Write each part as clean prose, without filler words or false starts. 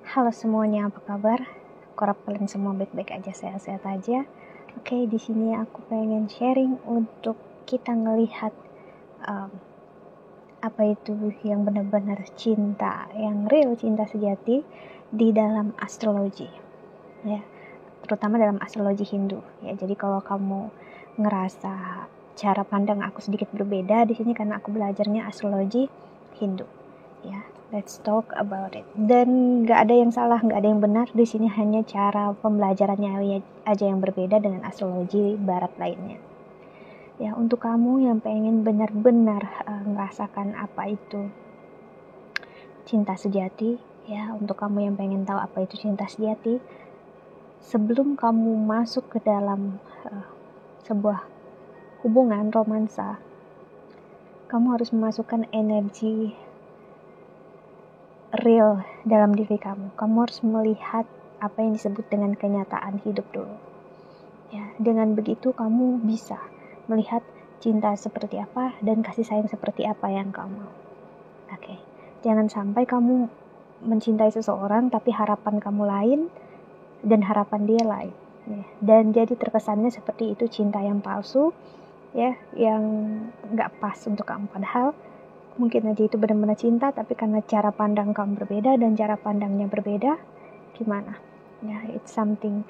Halo semuanya, apa kabar? Aku harap kalian semua baik-baik aja, sehat-sehat aja. Oke, di sini aku pengen sharing untuk kita ngelihat apa itu yang benar-benar cinta, yang real cinta sejati di dalam astrologi, ya, terutama dalam astrologi Hindu. Ya, jadi kalau kamu ngerasa cara pandang aku sedikit berbeda di sini karena aku belajarnya astrologi Hindu. Ya, let's talk about it. Dan nggak ada yang salah, nggak ada yang benar. Di sini hanya cara pembelajarannya aja yang berbeda dengan astrologi barat lainnya. Ya, untuk kamu yang pengen benar-benar ngerasakan apa itu cinta sejati, ya, untuk kamu yang pengen tahu apa itu cinta sejati, sebelum kamu masuk ke dalam sebuah hubungan romansa, kamu harus memasukkan energi real dalam diri kamu. Kamu harus melihat apa yang disebut dengan kenyataan hidup dulu. Ya, dengan begitu kamu bisa melihat cinta seperti apa dan kasih sayang seperti apa yang kamu mau. Oke. Jangan sampai kamu mencintai seseorang tapi harapan kamu lain dan harapan dia lain. Ya. Dan jadi terkesannya seperti itu cinta yang palsu, ya, yang nggak pas untuk kamu. Padahal mungkin aja itu benar-benar cinta, tapi karena cara pandang kamu berbeda dan cara pandangnya berbeda, gimana? Ya, it's something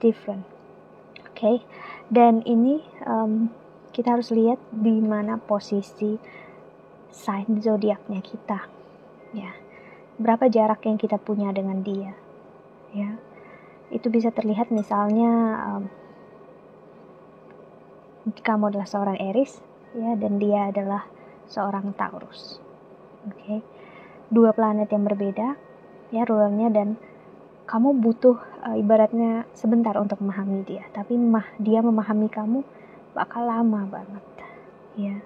different. Oke. Dan ini kita harus lihat di mana posisi sign zodiaknya kita. Ya, berapa jarak yang kita punya dengan dia. Ya, itu bisa terlihat misalnya kamu adalah seorang Aries, ya, dan dia adalah seorang Taurus. Oke. Dua planet yang berbeda, ya, rulenya, dan kamu butuh ibaratnya sebentar untuk memahami dia, tapi dia memahami kamu bakal lama banget, ya,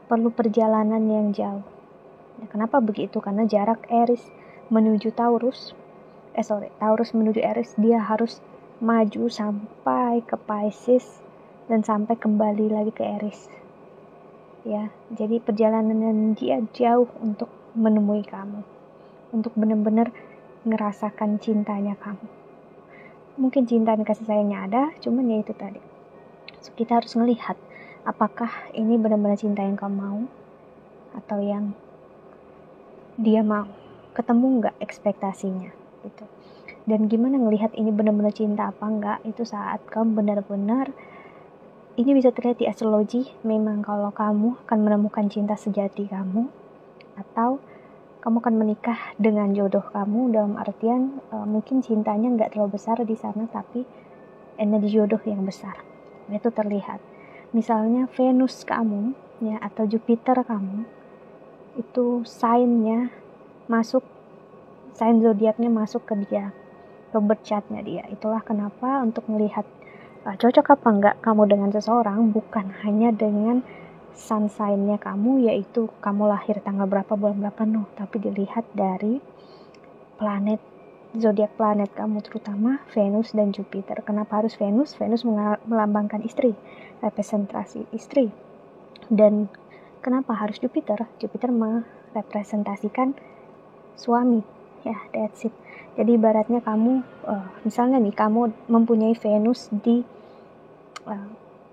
perlu perjalanan yang jauh. Ya, kenapa begitu? Karena jarak Aries menuju Taurus menuju Aries, dia harus maju sampai ke Pisces dan sampai kembali lagi ke Aries, ya. Jadi perjalanan dia jauh untuk menemui kamu, untuk benar-benar ngerasakan cintanya kamu. Mungkin cinta dan kasih sayangnya ada, cuman ya itu tadi. So, kita harus melihat apakah ini benar-benar cinta yang kamu mau atau yang dia mau. Ketemu nggak ekspektasinya gitu. Dan gimana ngelihat ini benar-benar cinta apa enggak, itu saat kamu benar-benar, ini bisa terlihat di astrologi, memang kalau kamu akan menemukan cinta sejati kamu atau kamu akan menikah dengan jodoh kamu, dalam artian mungkin cintanya nggak terlalu besar di sana, tapi energi jodoh yang besar. Itu terlihat. Misalnya Venus kamu, ya, atau Jupiter kamu, itu sign-nya masuk, sign zodiaknya masuk ke dia, ke birth chart-nya dia. Itulah kenapa untuk melihat cocok apa enggak kamu dengan seseorang, bukan hanya dengan sun sign-nya kamu, yaitu kamu lahir tanggal berapa, bulan berapa, no, tapi dilihat dari planet, zodiak planet kamu, terutama Venus dan Jupiter. Kenapa harus Venus? Venus melambangkan istri, representasi istri. Dan kenapa harus Jupiter? Jupiter merepresentasikan suami. Ya, that's it. Jadi ibaratnya kamu, misalnya nih, kamu mempunyai Venus di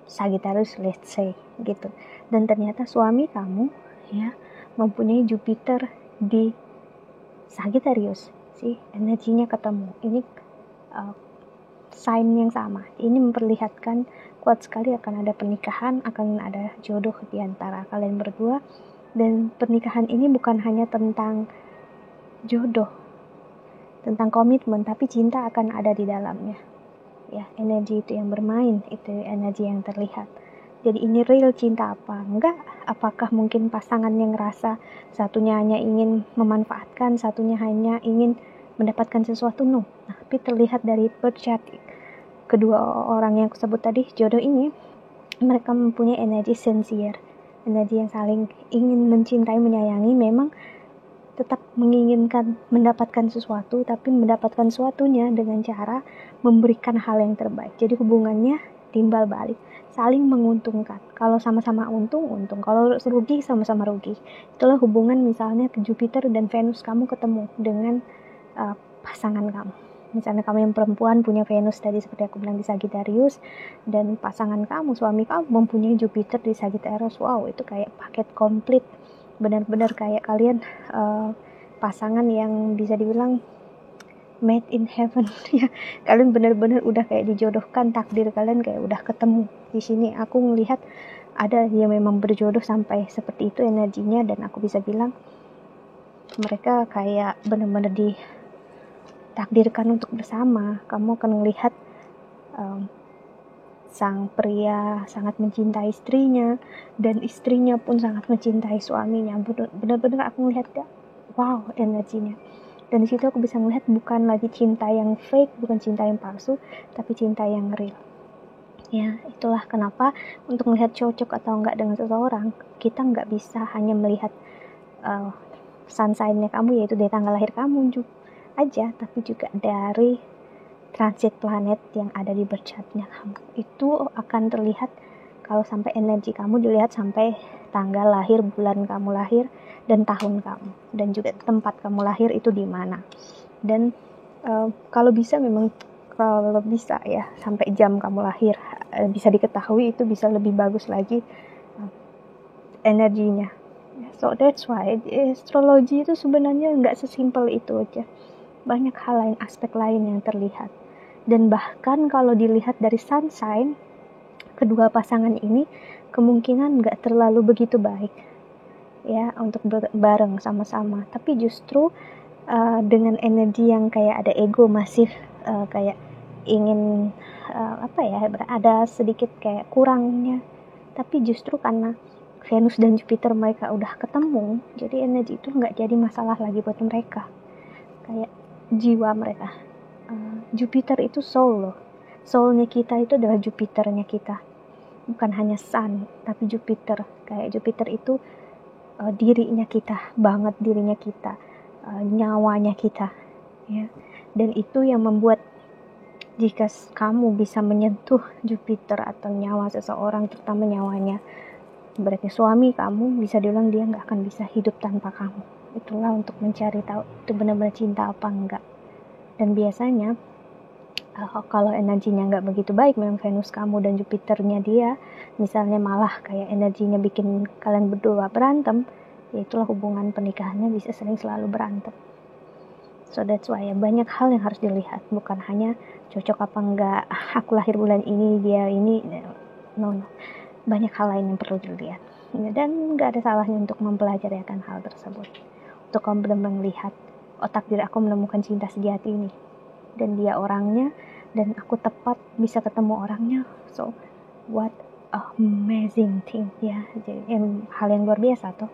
Sagittarius, let's say gitu, dan ternyata suami kamu, ya, mempunyai Jupiter di Sagittarius, sih energinya ketemu. Ini sign yang sama. Ini memperlihatkan kuat sekali akan ada pernikahan, akan ada jodoh di antara kalian berdua. Dan pernikahan ini bukan hanya tentang jodoh, tentang komitmen, tapi cinta akan ada di dalamnya. Ya, energi itu yang bermain, itu energi yang terlihat. Jadi ini real cinta apa? Enggak, apakah mungkin pasangan yang ngerasa satunya hanya ingin memanfaatkan, satunya hanya ingin mendapatkan sesuatu? No. Nah, tapi terlihat dari birth chart kedua orang yang aku sebut tadi, jodoh ini, mereka mempunyai energi sincere, energi yang saling ingin mencintai, menyayangi, memang tetap menginginkan mendapatkan sesuatu, tapi mendapatkan sesuatunya dengan cara memberikan hal yang terbaik. Jadi hubungannya timbal balik, saling menguntungkan. Kalau sama-sama untung, kalau rugi, sama-sama rugi. Itulah hubungan misalnya Jupiter dan Venus kamu ketemu dengan pasangan kamu. Misalnya kamu yang perempuan punya Venus tadi seperti aku bilang di Sagittarius, dan pasangan kamu, suami kamu mempunyai Jupiter di Sagittarius. Wow, itu kayak paket komplit, benar-benar kayak kalian pasangan yang bisa dibilang made in heaven ya. Kalian benar-benar udah kayak dijodohkan, takdir kalian kayak udah ketemu. Di sini aku melihat ada yang memang berjodoh sampai seperti itu energinya, dan aku bisa bilang mereka kayak benar-benar ditakdirkan untuk bersama. Kamu akan melihat sang pria sangat mencintai istrinya, dan istrinya pun sangat mencintai suaminya. Benar-benar aku melihat, wow, energinya. Dan disitu aku bisa melihat bukan lagi cinta yang fake, bukan cinta yang palsu, tapi cinta yang real. Ya, itulah kenapa untuk melihat cocok atau enggak dengan seseorang, kita enggak bisa hanya melihat sun sign-nya kamu, yaitu dari tanggal lahir kamu aja, tapi juga dari transit planet yang ada di birth chart-nya kamu. Itu akan terlihat kalau sampai energi kamu dilihat sampai tanggal lahir, bulan kamu lahir, dan tahun kamu, dan juga tempat kamu lahir itu di mana. Dan kalau bisa memang, kalau bisa ya sampai jam kamu lahir bisa diketahui, itu bisa lebih bagus lagi energinya. So that's why astrologi itu sebenarnya nggak sesimpel itu aja. Banyak hal lain, aspek lain yang terlihat. Dan bahkan kalau dilihat dari sun sign, kedua pasangan ini kemungkinan nggak terlalu begitu baik ya untuk bareng sama-sama. Tapi justru dengan energi yang kayak ada ego masif, kayak ingin ada sedikit kayak kurangnya. Tapi justru karena Venus dan Jupiter mereka udah ketemu, jadi energi itu nggak jadi masalah lagi buat mereka. Kayak jiwa mereka, Jupiter itu soul loh. Soulnya kita itu adalah Jupiternya kita, bukan hanya Sun tapi Jupiter. Kayak Jupiter itu dirinya kita banget, dirinya kita, nyawanya kita ya. Dan itu yang membuat jika kamu bisa menyentuh Jupiter atau nyawa seseorang, terutama nyawanya, berarti suami kamu, bisa dibilang dia nggak akan bisa hidup tanpa kamu. Itulah untuk mencari tahu itu benar-benar cinta apa enggak. Dan biasanya kalau energinya nggak begitu baik, memang Venus kamu dan Jupiternya dia misalnya malah kayak energinya bikin kalian berdua berantem, ya itulah hubungan pernikahannya bisa selalu berantem. So that's why ya, banyak hal yang harus dilihat, bukan hanya cocok apa enggak, aku lahir bulan ini, dia ini, no. Banyak hal lain yang perlu dilihat, dan nggak ada salahnya untuk mempelajari akan hal tersebut, untuk kamu benar-benar melihat, oh takdir aku menemukan cinta sejati ini, dan dia orangnya, dan aku tepat bisa ketemu orangnya. So what amazing thing ya, jadi hal yang luar biasa tuh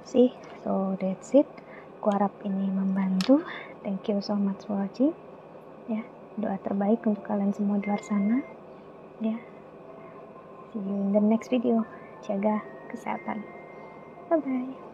sih. So that's it, aku harap ini membantu. Thank you so much for watching ya. Doa terbaik untuk kalian semua di luar sana ya. See you in the next video. Jaga kesehatan. Bye bye.